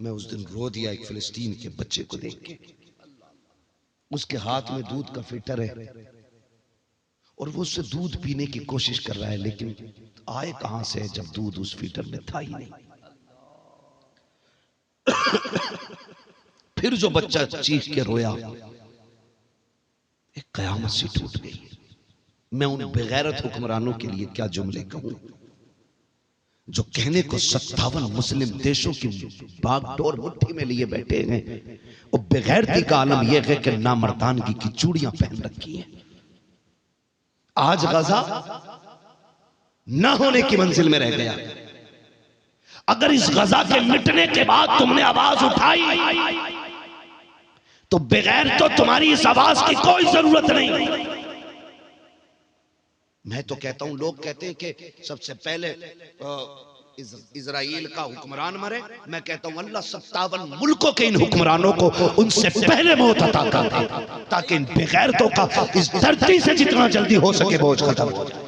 मैं उस दिन रो दिया एक फिलिस्तीन के बच्चे को देख के। उसके हाथ में दूध का फिल्टर है और वो उससे दूध पीने की कोशिश कर रहा है, लेकिन आए कहां से जब दूध उस फिल्टर में था ही नहीं। फिर जो बच्चा चीख के रोया, एक कयामत सी टूट गई। मैं उन बेगैरत हुक्मरानों के लिए क्या जुमले कहूं जो कहने को 57 मुस्लिम देशों की बागडोर मुट्ठी में लिए बैठे हैं, और बेगैरती का आलम यह है कि नामर्दानगी की चूड़ियां पहन रखी हैं। आज गजा ना होने की मंजिल में रह गया। अगर इस गजा के मिटने के बाद तुमने आवाज उठाई तो बगैर तो तुम्हारी इस आवाज की कोई जरूरत नहीं। मैं तो कहता हूं, लोग कहते हैं कि सबसे पहले इजराइल का हुक्मरान मरे। मैं कहता हूं अल्लाह 57 मुल्कों के इन हुक्मरानों को उनसे पहले मौत अता कर दे, ताकि इन बेगैरतों का इस धरती से जितना जल्दी हो सके बोझ खत्म हो जाए।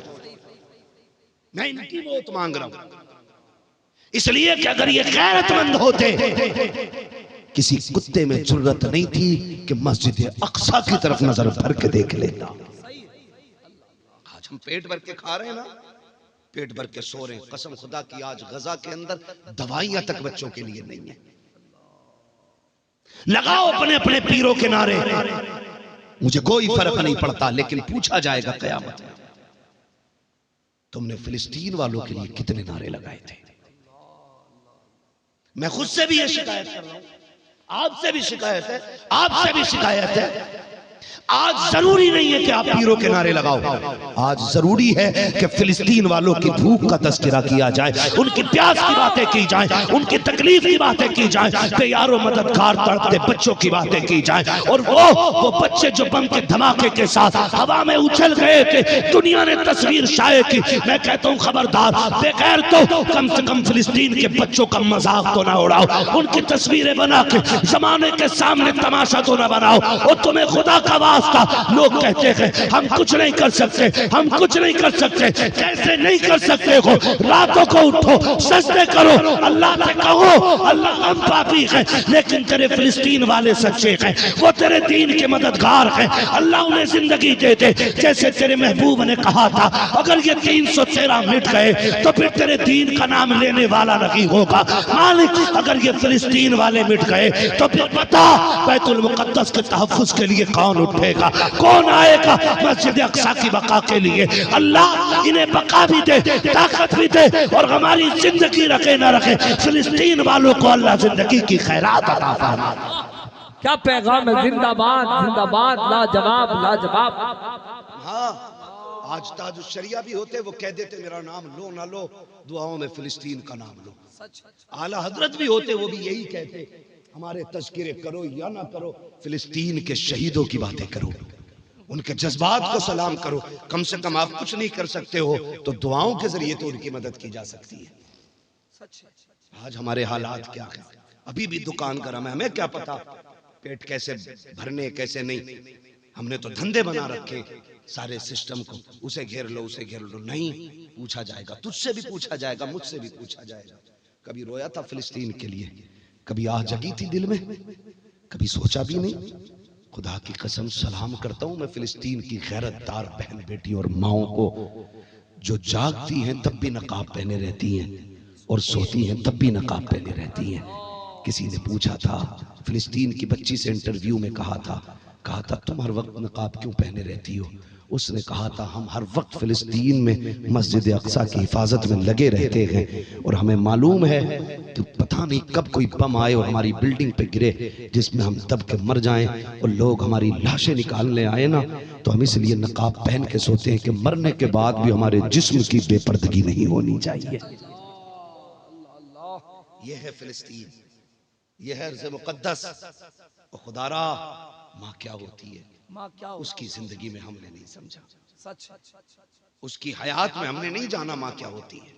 मैं इनकी मौत मांग रहा हूं, इसलिए कि अगर ये गैरतमंद होते, किसी कुत्ते में जुर्रत नहीं थी कि मस्जिद अक्सा की तरफ नजर भर के देख लेता। आज हम पेट भर के खा रहे हैं ना, पेट भर के सो रहे हैं। कसम खुदा की आज गजा के अंदर दवाइयां तक बच्चों के लिए नहीं है। लगाओ अपने अपने पीरों के नारे, मुझे कोई फर्क नहीं पड़ता, लेकिन पूछा जाएगा कयामत में तुमने फिलिस्तीन वालों के लिए कितने नारे लगाए थे। मैं खुद से भी ये शिकायत कर रहा हूं, आपसे भी शिकायत है, आपसे भी शिकायत है। आज जरूरी नहीं है कि आप पीरों के नारे लगाओ, आज जरूरी है कि फिलिस्तीन वालों की भूख का तस्करा किया जाए, उनकी प्यास की बातें की जाए, उनकी तकलीफ की बातें की जाए, तैयारों मददगार तड़पते बच्चों की बातें की जाए। और वो बच्चे जो बम के धमाके के साथ हवा में उछल गए थे, दुनिया ने तस्वीर शाये की। मैं कहता हूँ खबरदार, बेखैर तो कम से कम फिलिस्तीन के बच्चों का मजाक तो ना उड़ाओ, उनकी तस्वीरें बना के जमाने के सामने तमाशा तो ना बनाओ। और तुम्हें खुदा का लोग कहते हैं हम कुछ नहीं कर सकते, हम कुछ नहीं कर सकते। कैसे नहीं कर सकते हो? रातों को उठो, सजदे करो, अल्लाह से कहो अल्लाह हम पापी हैं, लेकिन तेरे फिलिस्तीन वाले सच्चे हैं, वो तेरे दीन के मददगार हैं। अल्लाह उन्हें जिंदगी दे दे, जैसे तेरे महबूब ने कहा था अगर ये 313 मिट गए तो फिर तेरे दीन का नाम लेने वाला नहीं होगा। मालिक अगर ये फिलिस्तीन वाले मिट गए तो फिर बता बैतुल मुकद्दस के तहफ्फुज के लिए कौन उठेगा, कौन आएगा मस्जिद अक्सा की बका के लिए। अल्लाह इन्हें बका भी दे, ताकत भी दे, और हमारी जिंदगी रखे ना रखे, फिलिस्तीन वालों को अल्लाह जिंदगी की खैरात अता फरमा। क्या पैगाम है, जिंदाबाद जिंदाबाद, लाजवाब लाजवाब। हाँ, आज ताजुश शरिया भी होते, वो कह देते मेरा नाम लो ना लो, दुआओं में फिलिस्तीन का नाम लो। आला हजरत भी होते, वो भी यही कहते हमारे तज़किरे करो या ना करो, फिलिस्तीन के शहीदों की बातें करो, उनके जज्बात को सलाम करो। कम से कम आप कुछ नहीं कर सकते हो तो दुआओं के जरिए तो उनकी मदद की जा सकती है। आज हमारे हालात क्या है? अभी भी दुकान गरम है, हमें क्या पता पेट कैसे भरने कैसे नहीं। हमने तो धंधे बना रखे सारे सिस्टम को, उसे घेर लो उसे घेर लो। नहीं, पूछा जाएगा, तुझसे भी पूछा जाएगा, मुझसे भी पूछा जाएगा। कभी रोया था फिलिस्तीन के लिए? कभी आह जगी थी दिल में? कभी सोचा भी नहीं? खुदा की कसम सलाम करता हूं मैं फिलिस्तीन की गैरतदार बहन बेटी और माओं को, जो जागती हैं तब भी नकाब पहने रहती हैं और सोती हैं तब भी नकाब पहने रहती हैं। किसी ने पूछा था, फिलिस्तीन की बच्ची से इंटरव्यू में कहा था तुम हर वक्त नकाब क्यों पहने रहती हो? उसने कहा था हम हर वक्त फिलिस्तीन में मस्जिद अक्सा की हिफाजत में लगे रहते हैं और हमें मालूम है कि पता नहीं कब कोई बम आए और हमारी बिल्डिंग पे गिरे जिसमें हम दब के मर जाएं और लोग हमारी लाशें निकालने आए ना, तो हम इसलिए नकाब पहन के सोते हैं कि मरने के बाद भी हमारे जिस्म की बेपर्दगी नहीं होनी चाहिए। यह है फिलिस्तीन, यह है अर्ज़ मुक़द्दस। और खुदारा माँ क्या होती है, माँ क्या उसकी जिंदगी में हमने नहीं समझा, सच उसकी हयात में हमने नहीं जाना माँ क्या होती है,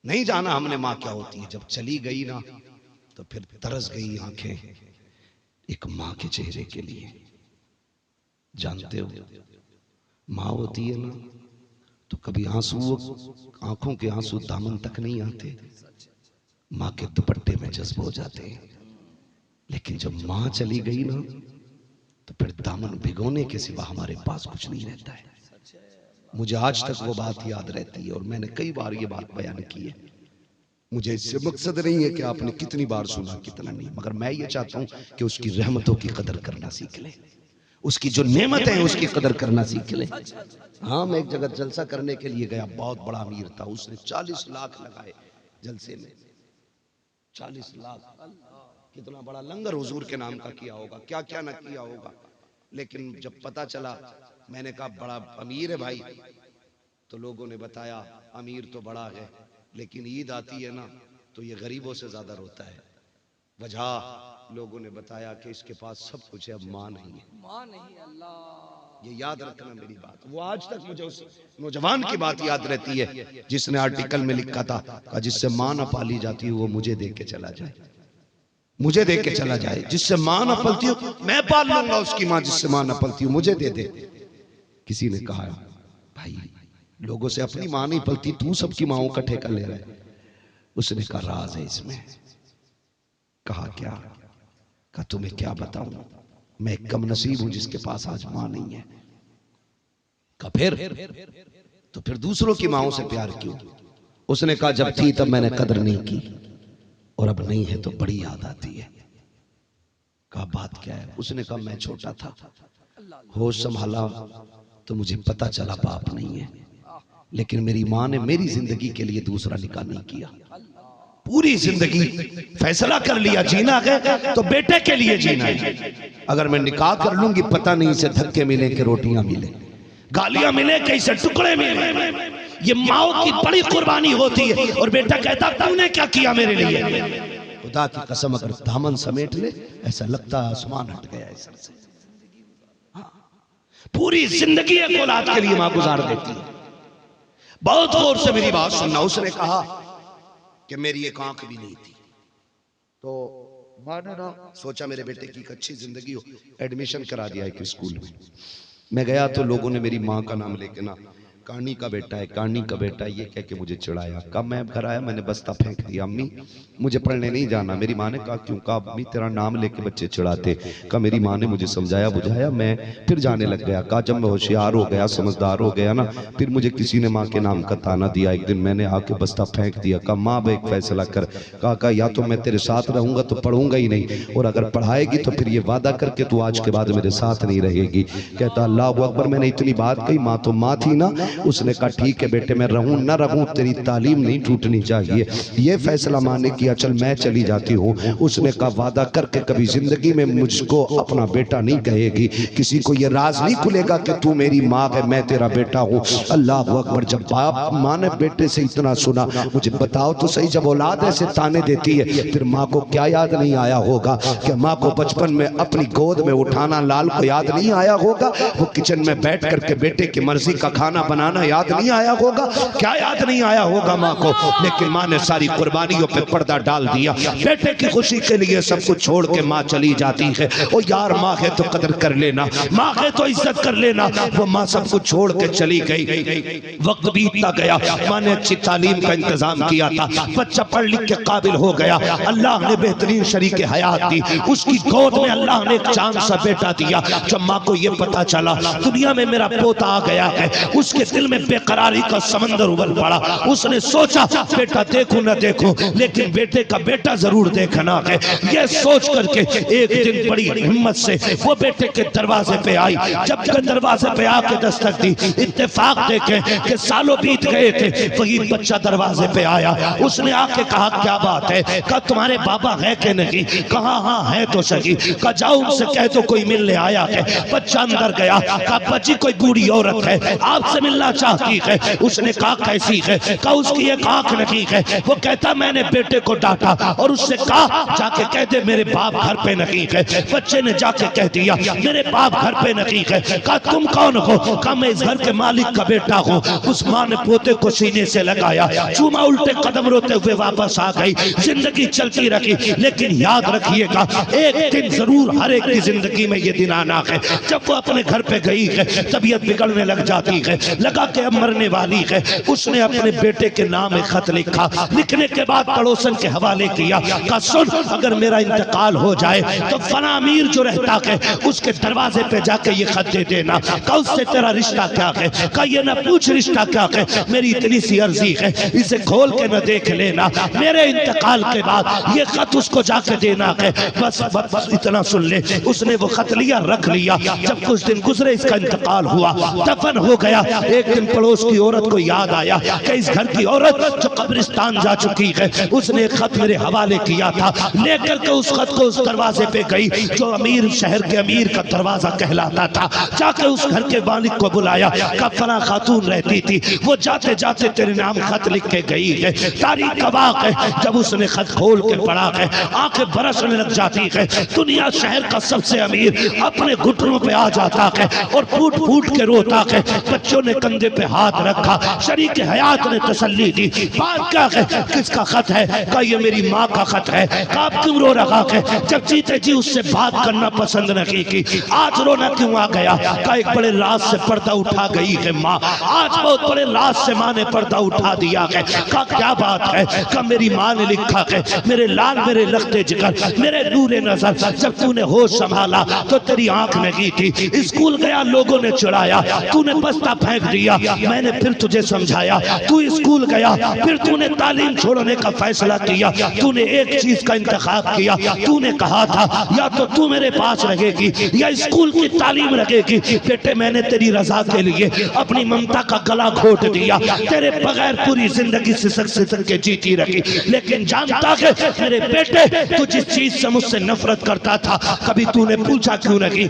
नहीं जाना हमने माँ क्या होती है। जब चली गई ना तो फिर तरस गई आंखें एक माँ के चेहरे के लिए। जानते हो माँ होती है ना तो कभी आंसू, आंखों के आंसू दामन तक नहीं आते, माँ के दुपट्टे में जज्ब हो जाते हैं, लेकिन जब माँ चली गई ना तो फिर दामन भिगोने के सिवा हमारे पास कुछ नहीं रहता है। मुझे आज तक वो बात याद रहती है और मैंने कई बार ये बात बयान की है। मुझे इससे मकसद नहीं है कि आपने कितनी बार सुना कितना नहीं, मगर मैं ये चाहता हूं कि उसकी रहमतों की कदर करना सीख ले, उसकी जो नेमत है उसकी कदर करना सीख ले। हाँ, मैं एक जगह जलसा करने के लिए गया, बहुत बड़ा अमीर था, उसने 40 लाख लगाए जलसे में। 40 लाख, कितना बड़ा लंगर हुजूर के नाम का किया होगा, क्या क्या ना किया होगा। लेकिन जब पता चला, मैंने कहा बड़ा अमीर है भाई, तो लोगों ने बताया अमीर तो बड़ा है, लेकिन ईद आती है ना तो ये गरीबों से ज्यादा रोता है। वजह लोगों ने बताया कि इसके पास सब कुछ है, अब माँ नहीं है। माँ नहीं, अल्लाह। ये याद रखना मेरी बात। वो आज तक मुझे उस नौजवान की बात याद रहती है जिसने आर्टिकल में लिखा था जिससे माँ न पाली जाती है वो मुझे देख के चला जाए, मुझे देख के चला जाए। जिससे माँ न पलती हो मैं पाल लूंगा उसकी माँ, जिससे माँ न पलती हो मुझे दे दे। किसी ने कहा भाई लोगों से अपनी माँ नहीं पलती, तू सबकी माँओं का ठेका ले रहा है। उसने कहा राज है इसमें। कहा क्या? कहा तुम्हें क्या बताऊं, मैं कम नसीब हूं जिसके पास आज माँ नहीं है। कहा फिर दूसरों की माँओं से प्यार क्यों? उसने कहा जब थी तब मैंने कदर नहीं की और अब नहीं है तो बड़ी याद आती है। कहा बात क्या है? उसने कहा मैं छोटा था, होश संभाला तो मुझे पता चला बाप नहीं है, लेकिन मेरी माँ ने मेरी जिंदगी के लिए दूसरा निकाह नहीं किया। पूरी जिंदगी फैसला कर लिया जीना है तो बेटे के लिए जीना है। अगर मैं निकाह कर लूंगी पता नहीं इसे धक्के मिले कि रोटियां मिले, गालियां मिले कि इसे टुकड़े मिले। ये माँ की बड़ी कुर्बानी होती है और बेटा कहता तूने क्या किया मेरे लिए। खुदा की कसम अगर दामन समेट ले ऐसा लगता आसमान हट गया है सर से। पूरी जिंदगी एक औलाद के लिए माँ गुजार देती है। बहुत गौर से मेरी बात सुनना। उसने कहा कि मेरी एक आंख भी नहीं थी, तो माँ ने ना सोचा मेरे बेटे की एक अच्छी जिंदगी हो, एडमिशन करा दिया एक स्कूल में। मैं गया तो लोगों ने मेरी माँ का नाम लेके ना कहानी का बेटा है, कहानी का बेटा है, ये कह के मुझे चिढ़ाया। कब मैं घर आया मैंने बस्ता फेंक दिया, अम्मी मुझे पढ़ने नहीं जाना। मेरी माँ ने कहा क्यों? कहा अम्मी तेरा नाम लेके बच्चे चिढ़ाते। कहा मेरी माँ ने मुझे समझाया बुझाया, मैं फिर जाने लग गया। कहा जब मैं होशियार हो गया समझदार हो गया ना, फिर मुझे किसी ने माँ के नाम का ताना दिया। एक दिन मैंने आके बस्ता फेंक दिया। कहा माँ अब एक फैसला कर। कहा या तो मैं तेरे साथ रहूंगा तो पढ़ूंगा ही नहीं, और अगर पढ़ाएगी तो फिर ये वादा करके तू आज के बाद मेरे साथ नहीं रहेगी। कहता अल्लाह अकबर। मैंने इतनी बात कही, माँ तो माँ थी ना। उसने कहा ठीक है बेटे मैं रहूं ना रहूं तेरी तालीम नहीं टूटनी चाहिए। ये फैसला माँ ने किया, चल मैं चली जाती हूँ। उसने कहा वादा करके कभी जिंदगी में मुझको अपना बेटा नहीं कहेगी, किसी को ये राज नहीं खुलेगा कि तू मेरी माँ है मैं तेरा बेटा हूँ। अल्लाह अकबर। जब बाप माँ ने बेटे से इतना सुना, मुझे बताओ तो सही, जब औलाद ऐसे ताने देती है फिर माँ को क्या याद नहीं आया होगा कि माँ को बचपन में अपनी गोद में उठाना लाल को याद नहीं आया होगा? वो किचन में बैठ करके बेटे की मर्जी का खाना बनाना याद नहीं आया होगा? क्या याद नहीं आया होगा माँ को? लेकिन माँ ने सारी कुर्बानियों पे पर्दा डाल दिया। बेटे की खुशी के लिए सब कुछ छोड़ के माँ चली जाती है। ओ यार माँ है तो कदर कर लेना, माँ है तो इज्जत कर लेना। वो माँ सब कुछ छोड़ के चली गई। वक्त बीतता गया, माँ ने अच्छी तालीम का इंतजाम किया था, बच्चा पढ़ लिख के काबिल हो गया। अल्लाह ने बेहतरीन शरीके हयात दी, उसकी गोद में अल्लाह ने एक चांद सा बेटा दिया। जब माँ को ये पता चला दुनिया में मेरा पोता आ गया है, उसके दिल में बेकरारी का समंदर उबल पड़ा। उसने सोचा बेटा देखूं न देखूं लेकिन बेटे का बेटा जरूर देखना है। यह सोच करके एक दिन बड़ी हिम्मत से वो बेटे के दरवाजे पे आई। जब दरवाजे पे आके दस्तक दी, इत्तेफाक देखे कि सालों बीत गए थे, वही बच्चा दरवाजे पे आया। उसने आके कहा क्या बात है? कहा तुम्हारे बाबा है कि नहीं? कहा हाँ है तो सही। कहा जाओ उनसे कह दो कोई मिलने आया है। बच्चा अंदर गया, कहा बच्ची कोई बूढ़ी औरत है आपसे मिलना चाहती है। उसने कहा कैसी है? कहा उसकी एक आंख नहीं है। वो कहता मैंने बेटे को डांटा और उससे कहा जाके कह दे मेरे बाप घर पे नहीं है। बच्चे ने जाके कह दिया मेरे बाप घर पे नहीं है। कहा तुम कौन हो? कहा मैं इस घर के मालिक का बेटा हूँ। उस माँ ने पोते को सीने से लगाया, चूमा, उल्टे कदम रोते हुए वापस आ गई। जिंदगी चलती रही, लेकिन याद रखिएगा एक दिन जरूर हर एक की जिंदगी में ये दिन आना है जब वो अपने घर पे गई है तबीयत बिगड़ने लग जाती है। लगा कि अब मरने वाली है, उसने अपने बेटे के नाम एक खत लिखा। लिखने के बाद पड़ोसन के हवाले किया, कहा सुन अगर मेरा इंतकाल हो जाए तो फला अमीर जो रहता है उसके दरवाजे पे जाके ये खत दे देना। कहा उससे तेरा रिश्ता क्या है? कहा ये ना पूछ रिश्ता क्या है, मेरी इतनी सी अर्जी है, इसे खोल के न देख लेना, मेरे इंतकाल के बाद ये खत उसको जाके देना है, बस बस इतना सुन ले। उसने वो खत लिया, रख लिया। जब कुछ दिन गुजरे, इसका इंतकाल हुआ, दफन हो गया। एक दिन पड़ोस की औरत को याद आया कि इस घर की औरत जो कब्रिस्तान जा चुकी है, उसने एक खत मेरे हवाले किया था। लेकर के उस खत को उस दरवाजे पे गई जो अमीर शहर के अमीर का दरवाजा कहलाता था। जाके उस घर के मालिक को बुलाया, का फला खातून रहती थी, वो जाते जाते तेरे नाम खत लिख के गई है। तारीख गवाह है, जब उसने खत खोल के पढ़ा है, आंखें बरसने लग जाती है। दुनिया शहर का सबसे अमीर अपने घुटनों पे आ जाता है और फूट फूट के रोता है। बच्चों ने कंधे पे हाथ रखा, शरीक हयात ने तसल्ली दी। बात क्या है, किसका खत है? कहा ये मेरी माँ का खत है। कहा आप क्यों रो रहा है? जब जीते जी उससे बात करना पसंद नहीं की, आज रोना क्यों आ गया? कहा एक बड़े राज से पर्दा उठा गई है माँ, आज बहुत बड़े राज से माँ ने पर्दा उठा दिया है। कहा क्या बात है? कहा मेरी माँ ने लिखा है, मेरे लाल मेरे लखते जिगर मेरे नूरे नजर, जब तूने होश संभाला तो तेरी आंख नहीं थी। स्कूल गया, लोगों ने चिढ़ाया, तूने बस्ता फेंक दिया, मैंने फिर तुझे समझाया। तू स्कूल गया, फिर तूने तालीम छोड़ने का फैसला किया। तूने एक चीज का इंतखाब किया, तूने कहा था या तो तू मेरे पास रहेगी या स्कूल की तालीम रहेगी। बेटे मैंने तेरी रजा के लिए अपनी ममता का गला घोट दिया, तेरे बगैर पूरी जिंदगी सिसक सिसक के जीती रही। लेकिन जानता है मेरे बेटे, तू जिस चीज से मुझसे नफरत करता था, कभी तूने पूछा क्यों नहीं?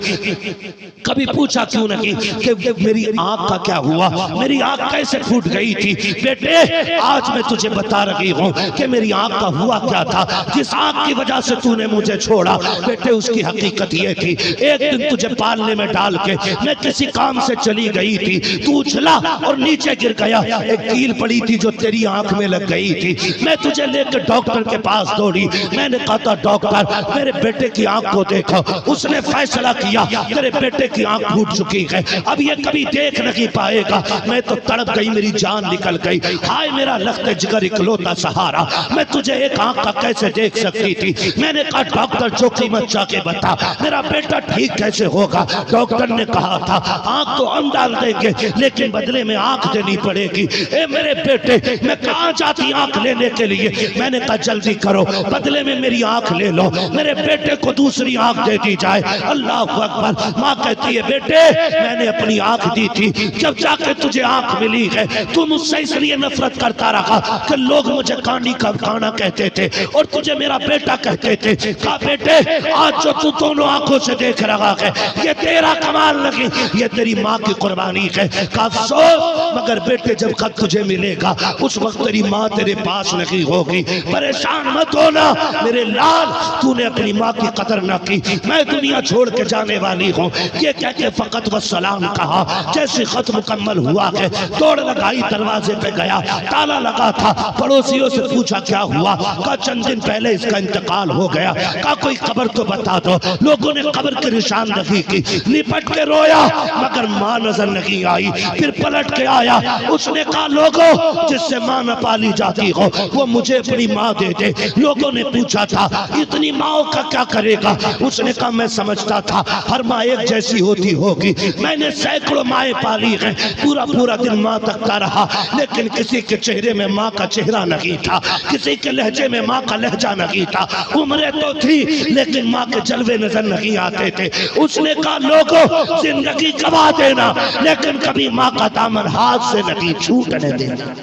कभी पूछा क्यों नहीं कि मेरी आंख का क्या हुआ, मेरी आंख कैसे फूट गई थी? बेटे आज मैं तुझे बता रही हूँ कि मेरी आंख का हुआ क्या था। जिस आंख की वजह से तूने मुझे छोड़ा, बेटे उसकी हकीकत ये थी, एक दिन तुझे पालने में डाल के मैं किसी काम से चली गई थी, तू उछला और नीचे गिर गया। एक कील पड़ी थी जो तेरी आंख में लग गई थी। मैं तुझे लेकर डॉक्टर के पास दौड़ी, मैंने कहा था डॉक्टर मेरे बेटे की आंख को देखो। उसने फैसला किया तेरे बेटे की आंख फूट चुकी है, अब ये कभी देख नहीं पाएगा। मैं तो तड़प गई, मेरी जान निकल गई। हाय मेरा लखते जिगर इकलौता सहारा, मैं तुझे एक आंख का कैसे देख सकती थी? मैंने कहा डॉक्टर जो कीमत चाके बता, मेरा बेटा ठीक कैसे होगा? डॉक्टर ने कहा था आंख तो हम डाल देंगे, लेकिन बदले में आंख देनी पड़ेगी। ए मेरे बेटे, मैं कहाँ जाती आंख लेने के लिए? मैंने कहा जल्दी करो, बदले में मेरी आंख ले लो, मेरे बेटे को दूसरी आंख दे दी जाए। अल्लाह अकबर। माँ कहती है बेटे मैंने अपनी आंख दी थी, जब जाके तुझे आंख मिली है, तू मुझसे इसलिए नफरत करता रहा कि लोग मुझे कानी का काना कहते थे और तुझे मेरा बेटा कहते थे। कहा बेटे आज जो तू दोनों आंखों से देख रहा है, ये तेरा कमाल नहीं, ये तेरी माँ की कुर्बानी है। कहा अफसोस, मगर बेटे जब खत तुझे मिलेगा उस वक्त तेरी माँ तेरे पास नहीं होगी। परेशान मत होना मेरे लाल, तूने अपनी माँ की कदर न की, मैं दुनिया छोड़ के जाने वाली हूँ। ये कह के फकत व सलाम कहा। जैसे खत मुकम्मल हुआ है, दौड़ लगाई, दरवाजे पे गया, ताला लगा था। पड़ोसियों से पूछा क्या हुआ? कहा चंद दिन पहले इसका इंतकाल हो गया। कहा कोई खबर तो बता दो। लोगों ने खबर की निशानदही की, लिपट के रोया, मगर माँ नजर नहीं आई। फिर पलट के आया, उसने कहा लोगों जिससे माँ न पाली जाती हो वो मुझे अपनी माँ दे दे। लोगों ने पूछा था इतनी माँ का क्या करेगा? उसने कहा मैं समझता था हर माँ एक जैसी होती होगी, मैंने सैकड़ों माएँ पाली हैं, पूरा पूरा दिन माँ तकता रहा, लेकिन किसी के चेहरे में माँ का चेहरा नहीं था, किसी के लहजे में माँ का लहजा नहीं था। उम्रें तो थी लेकिन माँ के जलवे नजर नहीं आते थे। उसने कहा लोगों जिंदगी गवा देना, लेकिन कभी माँ का दामन हाथ से नहीं छूटने देना।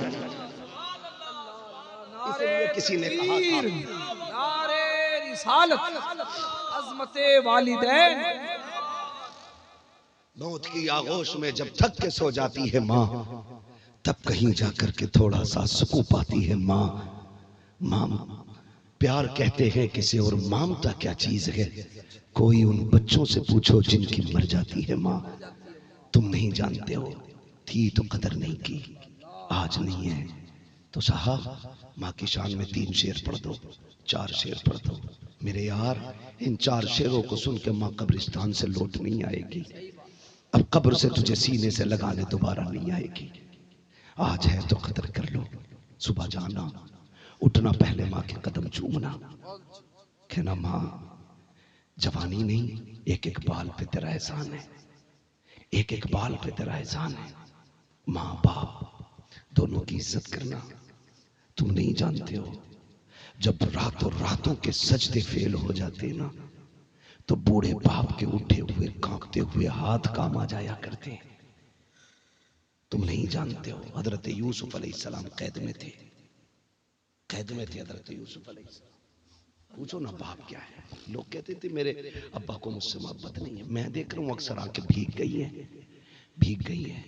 इसलिए किसी ने कहा मौत की आगोश में जब थक के सो जाती है माँ, तब कहीं जाकर के थोड़ा सा सुकून पाती है माँ। माँ प्यार कहते हैं किसे, और ममता क्या चीज है? कोई उन बच्चों से पूछो जिनकी मर जाती है माँ। तुम नहीं जानते हो, थी तो कदर नहीं की, आज नहीं है तो साहब माँ की शान में 3 शेर पढ़ दो, 4 शेर पढ़ दो। मेरे यार इन 4 शेरों को सुन के माँ कब्रिस्तान से लौट नहीं आएगी। अब कब्र से तुझे सीने से लगाने दोबारा नहीं आएगी। आज है तो कदर कर लो। सुबह जाना, उठना, पहले माँ के कदम चूमना, कहना माँ जवानी नहीं, एक एक बाल पे तेरा एहसान है, एक एक बाल पे तेरा एहसान है। माँ बाप दोनों की इज्जत करना। तुम नहीं जानते हो, जब रातों रातों के सजदे फेल हो जाते ना, तो बूढ़े बाप के उठे हुए कांपते हुए हाथ काम आ जाया करते हैं। तुम नहीं जानते हो, हजरत यूसुफ अलैहिस्सलाम कैद में थे, कैद में थे हजरत यूसुफ अलैहिस्सलाम। पूछो ना बाप क्या है। लोग कहते थे मेरे अब्बा को मुझसे मोहब्बत नहीं है। मैं देख रहा हूं अक्सर आंखें भीग गई है, भीग गई है।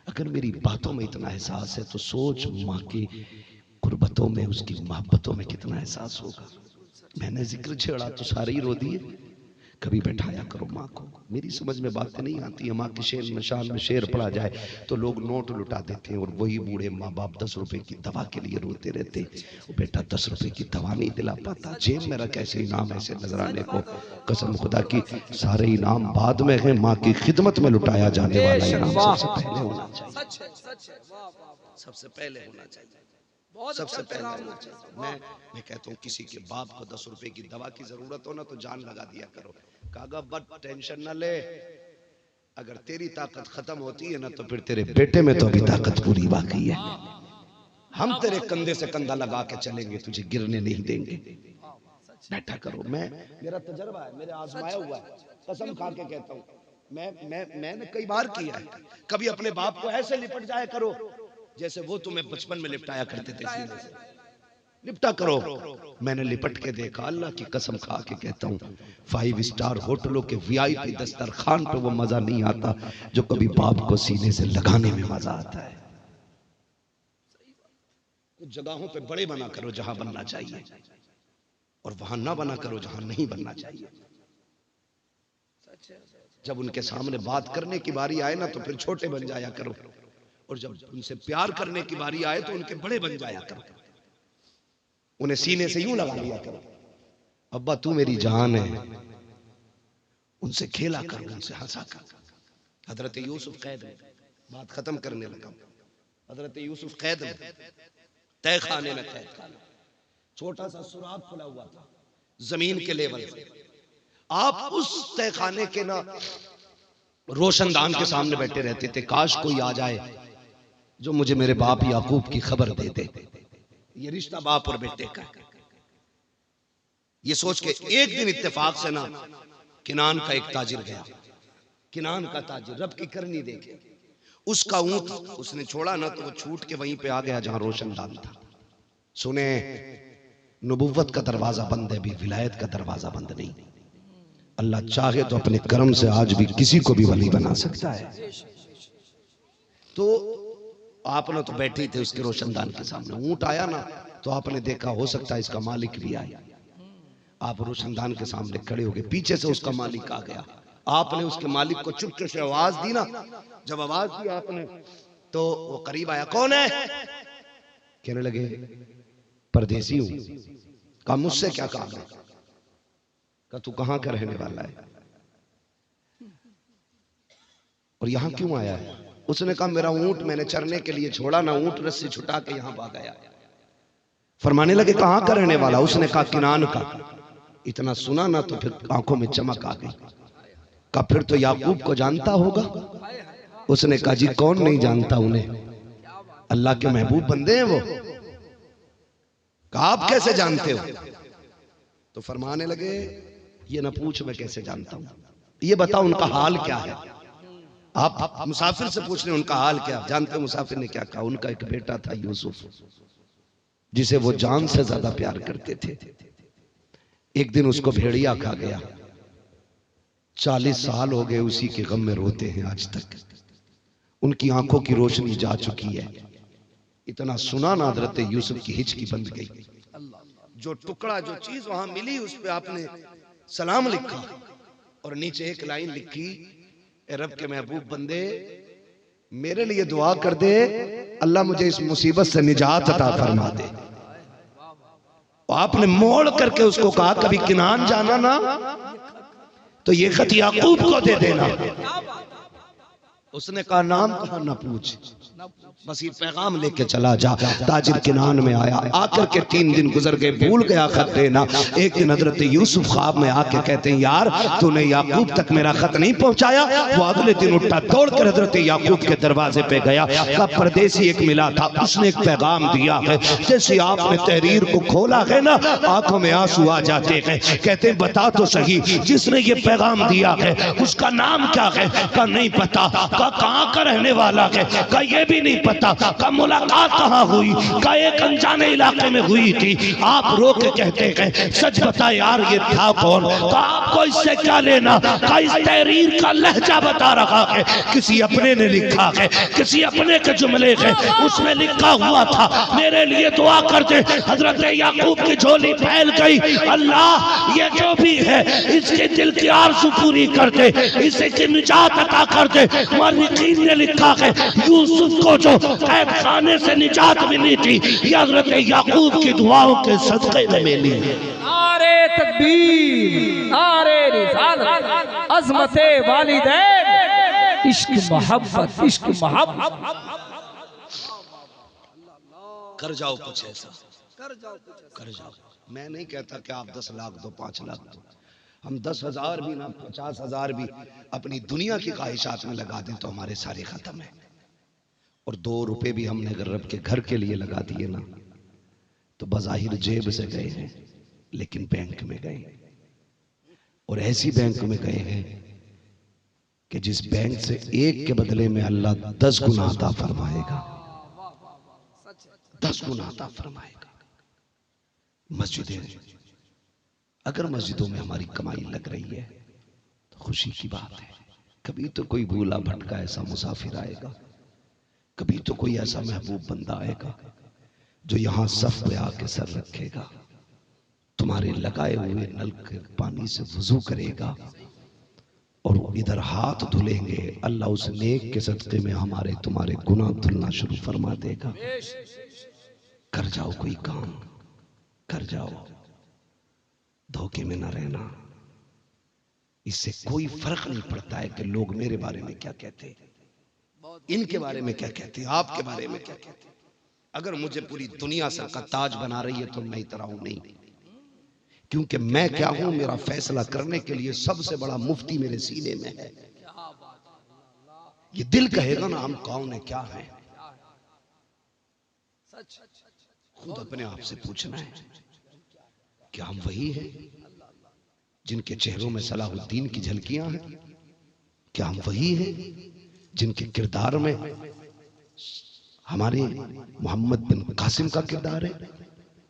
अगर मेरी बातों में इतना एहसास है तो सोच माँ की कुर्बतों में, उसकी मोहब्बतों में कितना एहसास होगा। मैंने जिक्र छेड़ा तो सारे ही रो दिए। कभी बैठाया करो माँ को। मेरी समझ में बातें नहीं आती है। माँ के शेर निशान में शेर पड़ा जाए तो लोग नोट लुटा देते हैं, और वही बूढ़े माँ बाप 10 रुपए की दवा के लिए रोते रहते। वो बेटा 10 रुपए की दवा नहीं दिला पाता, जेब में रख ऐसे इनाम ऐसे नजराने को। कसम खुदा की सारे इनाम बाद में है, माँ की खिदमत में लुटाया जाने वाला इनाम सबसे पहले होना चाहिए, सबसे पहले होना चाहिए, सबसे पहले होना चाहिए। मैं कहता हूँ किसी के बाप को 10 रुपए की दवा की जरूरत हो ना तो जान लगा दिया करो। कागा बट टेंशन ना ले, अगर तेरी ताकत खत्म होती है ना तो फिर तेरे बेटे में तो अभी ताकत पूरी बाकी है। हम तेरे कंधे से कंधा लगा के चलेंगे, तुझे गिरने नहीं देंगे। बैठा करो। मेरा तजर्बा है, मेरे आजमाया हुआ है, कसम खा के कहता हूँ। मैंने कई बार किया है। कभी अपने बाप को ऐसे लिपट जाया करो जैसे वो तुम्हें बचपन में लिपटाया करते थे, सीने से लिपटा करो। मैंने लिपट के देखा, अल्लाह की कसम खा के कहता हूँ, 5 स्टार होटलों के VIP दस्तरखान पे वो मजा नहीं आता जो कभी बाप को सीने से लगाने में मजा आता है। कुछ जगहों पे बड़े बना करो जहां बनना चाहिए, और वहां ना बना करो जहां नहीं बनना चाहिए। जब उनके सामने बात करने की बारी आए ना तो फिर छोटे बन जाया करो, और जब उनसे प्यार करने की बारी आए तो उनके बड़े बन जाया करो। उन्हें सीने से यूं लगा लिया करो, अब्बा तू मेरी जान है। उनसे खेला कर, उनसे हंसा कर। हजरत यूसुफ कैद में, बात खत्म करने लगा। हजरत यूसुफ कैद में, तय खाने में कैद खाना, छोटा सा सुराख खुला हुआ था जमीन के लेवल से। आप उस तय खाने के ना रोशनदान के सामने बैठे रहते थे। काश कोई आ जाए जो मुझे मेरे बाप याकूब की खबर दे दे। ये रिश्ता बाप और बेटे का। ये सोच के एक दिन इत्तेफाक से ना किनान का एक ताजिर गया। किनान का ताजिर रब की करनी देखे, उसका ऊंट उसने छोड़ा ना तो वो छूट के वहीं पे आ गया जहां रोशनदान था। सुने, नबुव्वत का दरवाजा बंद है, भी विलायत का दरवाजा बंद नहीं। अल्लाह चाहे तो अपने कर्म से आज भी किसी को भी वली बना सकता है। तो आपने तो बैठे थे उसके रोशनदान के सामने, ऊंट आया ना तो आपने देखा हो सकता है इसका मालिक भी आए। आप रोशनदान के सामने खड़े हो गए, पीछे से उसका मालिक आ गया। आपने उसके मालिक को चुपके से आवाज दी ना। जब आवाज दी आपने तो वो करीब आया, कौन है? कहने लगे परदेसी हूं। कहा मुझसे क्या काम है? कहा तू कहां का रहने वाला है और यहां क्यों आया है? उसने कहा मेरा ऊंट मैंने चरने के लिए छोड़ा ना, ऊंट रस्सी छुटा के यहां भाग गया। फरमाने लगे कहां का रहने वाला? उसने कहा किनान का। इतना सुना ना तो फिर आंखों में चमक आ गई। कहा फिर तो याकूब को जानता होगा। उसने कहा जी कौन नहीं जानता उन्हें, अल्लाह के महबूब बंदे हैं वो। कहा आप कैसे जानते हो? तो फरमाने लगे ये ना पूछ मैं कैसे जानता हूं, ये बताओ उनका हाल क्या है। आप मुसाफिर से पूछ रहे उनका हाल क्या? जानते हो मुसाफिर ने क्या कहा? उनका एक बेटा था यूसुफ, जिसे वो जान से ज्यादा प्यार करते थे। एक दिन उसको भेड़िया खा गया। 40 साल हो गए उसी के गम में रोते हैं आज तक। उनकी आंखों की रोशनी जा चुकी है। इतना सुना ना हजरत यूसुफ की हिचकी बंद गई। जो टुकड़ा जो चीज वहां मिली उस पे आपने सलाम लिखा और नीचे एक लाइन लिखी, ए रब के महबूब बंदे मेरे लिए दुआ कर दे, अल्लाह मुझे इस मुसीबत से निजात अता फरमा दे। आपने मोड़ करके उसको कहा कभी किनान जाना ना तो ये खत याकूब को दे देना। उसने कहा नाम कहा न पूछ, बस ये पैगाम लेके चला जा। ताजिर किनान में आया, आकर के 3 दिन गुजर गए, भूल गया खत देना। एक दिन हजरत यूसुफ ख्वाब में आके कहते हैं यार तूने याकूब तक मेरा खत नहीं पहुंचाया। वो अगले दिन उठा, दौड़कर हजरत याकूब के दरवाजे पे गया। का परदेसी एक मिला था, उसने एक पैगाम दिया है। जैसे आपने तहरीर को खोला है ना, आंखों में आंसू आ जाते हैं। कहते हैं बता तो सही जिसने ये पैगाम दिया है उसका नाम क्या है? का नहीं पता। का कहाँ का रहने वाला है? का ये भी नहीं पता। का मुलाकात कहाँ हुई? का एक अनजाने इलाके में हुई थी। आप रो के कहते हैं सच बता यार ये था कौन? का आपको इससे क्या लेना? का इस तहरीर का लहजा बता रहा है, किसी अपने ने लिखा है, किसी अपने के जुमले है, उसमें लिखा हुआ था मेरे लिए दुआ कर दे। हजरत याकूब की झोली फैल गई। अल्लाह ये जो भी है इसके दिल की आरज़ू पूरी कर दे, इसकी निजात अता कर दे। मर्रिखीन ने लिखा है यूसुफ को जो कैद खाने से निजात मिली थी ये हजरत याकूब की दुआओं के सदक़े में मिली। नारे तकबीर, नारे रिसालत, अज़मते वालिदैन, इश्क मोहब्बत, इश्क मोहब्बत। कर जाओ कुछ ऐसा, कर जाओ। मैं नहीं कहता कि आप 10 लाख दो, 5 लाख दो। हम 10,000 भी ना 50,000 भी अपनी दुनिया की ख्वाहिशात में लगा दें तो हमारे सारे खत्म है। और 2 रुपए भी हमने अगर रब के घर के लिए लगा दिए ना तो बज़ाहिर जेब से गए हैं लेकिन बैंक में गए, और ऐसी बैंक में गए हैं कि जिस बैंक से 1 के बदले में अल्लाह 10 गुना अता फरमाएगा, 10 गुना अता फरमाएगा। मस्जिदें, अगर मस्जिदों में हमारी कमाई लग रही है तो खुशी की बात है। कभी तो कोई भूला भटका ऐसा मुसाफिर आएगा, कभी तो कोई ऐसा महबूब बंदा आएगा जो यहां सफ पे आके सर रखेगा, तुम्हारे लगाए हुए नल के पानी से वुजू करेगा और इधर हाथ धुलेंगे। अल्लाह उस नेक के सदक़े में हमारे तुम्हारे गुनाह धुलना शुरू फरमा देगा। कर जाओ कोई काम, कर जाओ, धोखे में ना रहना। इससे कोई फर्क नहीं पड़ता है कि लोग मेरे बारे में क्या कहते हैं, इनके बारे में क्या कहते हैं, आपके बारे में क्या कहते हैं। अगर मुझे पूरी दुनिया सर का ताज बना रही है तो मैं इतराऊं नहीं, क्योंकि मैं क्या हूं मेरा फैसला करने के लिए सबसे बड़ा मुफ्ती मेरे सीने में है। ये दिल कहेगा ना हम कौन है, क्या है। खुद अपने आप से पूछना है क्या हम वही हैं जिनके चेहरों में सलाहुद्दीन की झलकियां हैं? क्या हम वही हैं जिनके किरदार में हमारे मोहम्मद बिन कासिम का किरदार है?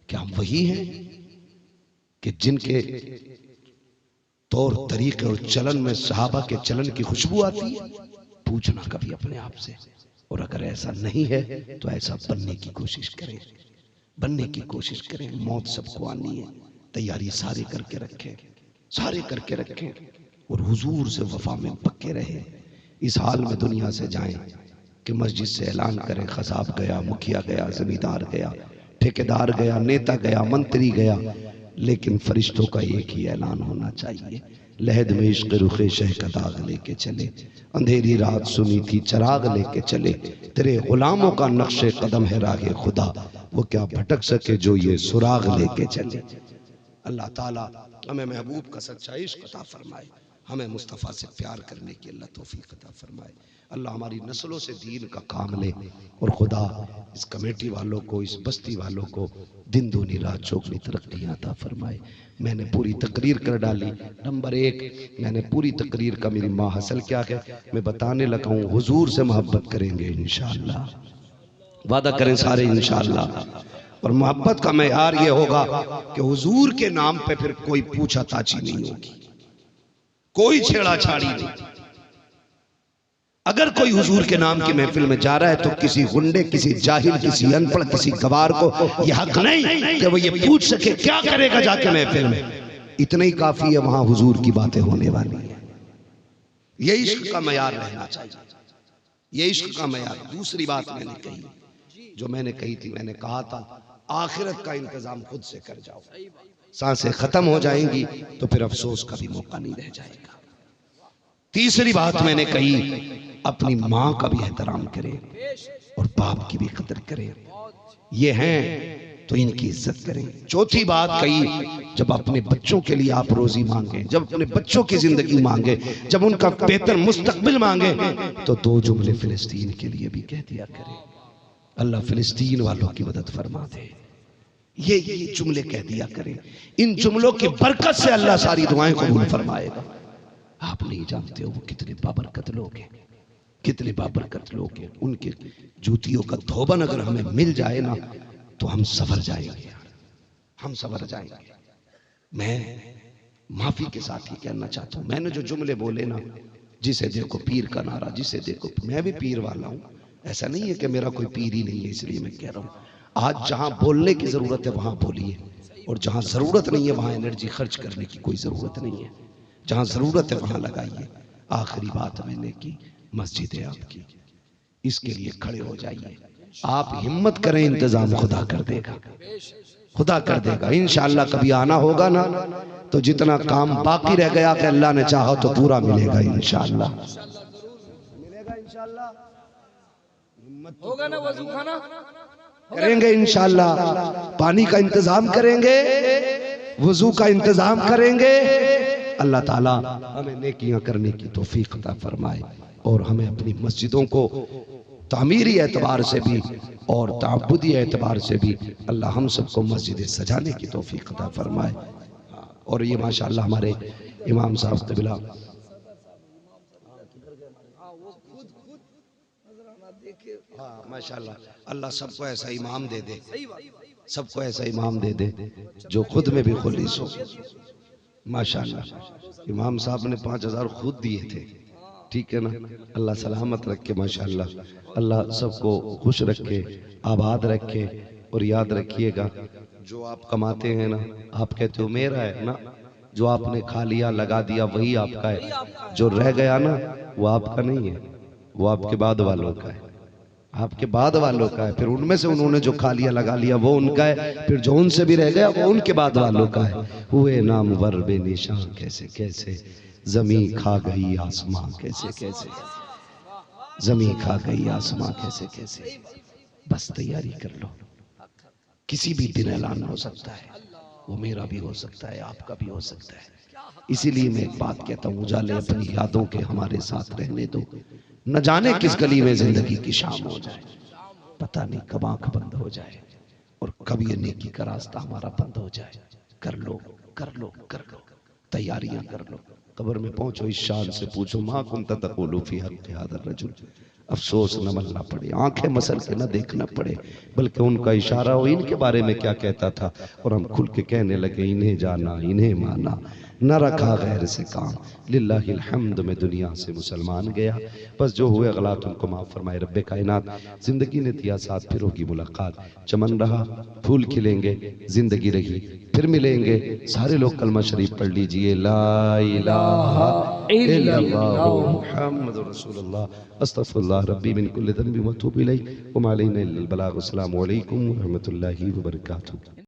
क्या हम वही हैं कि जिनके तौर तरीके और चलन में सहाबा के चलन की खुशबू आती है? पूछना कभी अपने आप से। और अगर ऐसा नहीं है तो ऐसा बनने की कोशिश करें, बनने की कोशिश करें। मौत सबको आनी है, तैयारी सारे करके रखें, सारे करके रखें और हुजूर से वफा में पक्के रहे। इस हाल में दुनिया से जाएं कि मस्जिद से ऐलान करें खसाब गया, मुखिया गया, जमींदार गया, ठेकेदार गया, नेता गया, मंत्री गया, लेकिन फरिश्तों का एक ही ऐलान होना चाहिए, लहद में इश्क रुखे शह का दाग लेके चले, अंधेरी रात सुनी थी चराग लेके चले, तेरे गुलामों का नक्शे कदम है रागे खुदा, वो क्या भटक सके जो ये सुराग लेके चले। अल्लाह ताला हमें महबूब का सच्चा इश्क अता फरमाए, हमें मुस्तफ़ा से प्यार करने की अल्लाह तौफीक अता फरमाए। अल्लाह हमारी नस्लों से दीन का काम ले और खुदा इस कमेटी वालों को, इस बस्ती वालों को दिन दूनी रात चौगनी तरक्की अता फरमाए। मैंने पूरी तकरीर कर डाली। नंबर 1 मैंने पूरी तकरीर का मेरी माँ हसल क्या है मैं बताने लगा हूँ। हुजूर से मोहब्बत करेंगे इंशाअल्लाह, वादा करें सारे इंशाअल्लाह। और मोहब्बत का मेयार ये होगा कि हुजूर के नाम पे फिर कोई पूछा ताची नहीं होगी, कोई छेड़ा छाड़ी नहीं। अगर कोई हुजूर के नाम की महफिल में जा रहा है तो किसी गुंडे, किसी जाहिल, किसी अनपढ़, किसी गवार को यह हक नहीं कि वो ये पूछ सके क्या करेगा जाके महफिल में। इतना ही काफी है, वहां हुजूर की बातें होने वाली है। ये इश्क का मयार रहना चाहिए, ये इश्क का मयार। दूसरी बात मैंने कही, जो मैंने कही थी, मैंने कहा था आखिरत का इंतजाम खुद से कर जाओ। सांसें खत्म हो जाएंगी तो फिर अफसोस का भी मौका नहीं रह जाएगा। तीसरी बात मैंने कही अपनी माँ का भी एहतराम करें और बाप की भी कदर करें। ये हैं तो इनकी इज्जत करें। चौथी बात कही, जब अपने बच्चों के लिए आप रोजी मांगे, जब अपने बच्चों की जिंदगी मांगे, जब उनका बेहतर मुस्तकबिल मांगे, तो दो जुमले फिलिस्तीन के लिए भी कह दिया करें। अल्लाह फिलिस्तीन वालों की मदद फरमा दे। ये जुमले कह दिया करें। इन जुमलों की बरकत से अल्लाह सारी दुआएं कबूल फरमाएगा। आप नहीं जानते हो वो कितने बाबरकत लोग हैं, कितने बाबरकत लोग हैं। उनके जूतियों का धोबन अगर हमें मिल जाए ना तो हम सवर जाएंगे, हम सवर जाएंगे। मैं माफी के साथ ही कहना चाहता हूं, मैंने जो जुमले बोले ना, जिसे देखो पीर का नारा, जिसे देखो, मैं भी पीर वाला हूं। ऐसा नहीं है कि मेरा कोई पीर ही नहीं है इसलिए मैं कह रहा हूं। आज जहां बोलने की जरूरत है वहां बोलिए, और जहां जरूरत नहीं है वहां एनर्जी खर्च करने की कोई जरूरत नहीं है। जहां जरूरत है वहां लगाइए। आखिरी बात मैंने की, मस्जिद है आपकी, इसके लिए खड़े हो जाइए। आप हिम्मत करें, इंतजाम खुदा कर देगा, खुदा कर देगा इंशाअल्लाह। कभी आना होगा ना तो जितना काम बाकी रह गया कि अल्लाह ने चाहा तो पूरा मिलेगा इंशाअल्लाह, मिलेगा इंशाअल्लाह। हिम्मत होगा ना वजू खाना करेंगे इंशाअल्लाह, पानी का इंतजाम करेंगे, वजू का इंतजाम करेंगे। अल्लाह ताला हमें नेकियां करने की तौफीक अता फरमाए और हमें अपनी मस्जिदों को तामीरी एतबार से भी और ताबुदी एतबार से भी अल्लाह हम सबको मस्जिदें सजाने की तौफीक अता फरमाए। और ये माशाअल्लाह हमारे इमाम साहब क़िबला, हाँ माशाअल्लाह, अल्लाह सबको ऐसा इमाम दे दे, सबको ऐसा इमाम दे दे जो खुद में भी खुलीस हो। माशाअल्लाह इमाम साहब ने 5000 खुद दिए थे, ठीक है ना। अल्लाह सलामत रखे माशाअल्लाह, अल्लाह सबको खुश रखे, आबाद रखे। और याद रखिएगा, जो आप कमाते हैं ना, आप कहते हो मेरा है ना, जो आपने खा लिया लगा दिया वही आपका है। जो रह गया ना वो आपका नहीं है, वो आपके बाद वालों का है, आपके बाद वालों का है। फिर उनमें से उन्होंने जो खा लिया लगा लिया वो उनका है, फिर जो उनसे भी रह गया वो उनके बाद वालों का है। हुए नाम वर बेनिशान कैसे कैसे, जमी खा गई आसमां कैसे कैसे, जमी खा गई आसमां कैसे कैसे। बस तैयारी कर लो, किसी भी दिन ऐलान हो सकता है, वो मेरा भी हो सकता है, आपका भी हो सकता है। इसीलिए मैं एक बात कहता हूँ, उजाले अपनी यादों के हमारे साथ रहने दो। न जाने किस गली में जिंदगी की शाम हो जाए, पता नहीं कब आंख बंद हो जाए और कब ये नेकी का रास्ता हमारा बंद हो जाए। कर लो कर लो कर लो, तैयारियां कर लो। कब्र में पहुंचो, इस शान से पूछो, माँ कुंता तक़ूलु फी हक़्क़ि हाज़ा रजुल। अफसोस न मलना पड़े, आंखें मसल के न देखना पड़े, बल्कि उनका इशारा हो इनके बारे में क्या कहता था, और हम खुल के कहने लगे इन्हें जाना इन्हें माना, न रखा गैर से काम। लिल्लाहिल हम्द में दुनिया से मुसलमान गया, बस जो हुए गलत उनको माफ़ फरमाए रब्बे कायनात। जिंदगी ने दिया साथ, फिर होगी मुलाकात। चमन रहा फूल खिलेंगे, जिंदगी रही फिर मिलेंगे। सारे लोग कलमा शरीफ पढ़ लीजिए, ला इलाहा इल्लल्लाह मुहम्मदुर रसूलुल्लाह, अस्तगफिरुल्लाह रब्बी मिन कुल्लि ज़ंबिन व अतूबु इलैहि व मा अलैना इल्लल बलाग। अस्सलामु अलैकुम व रहमतुल्लाहि व बरकातुहू।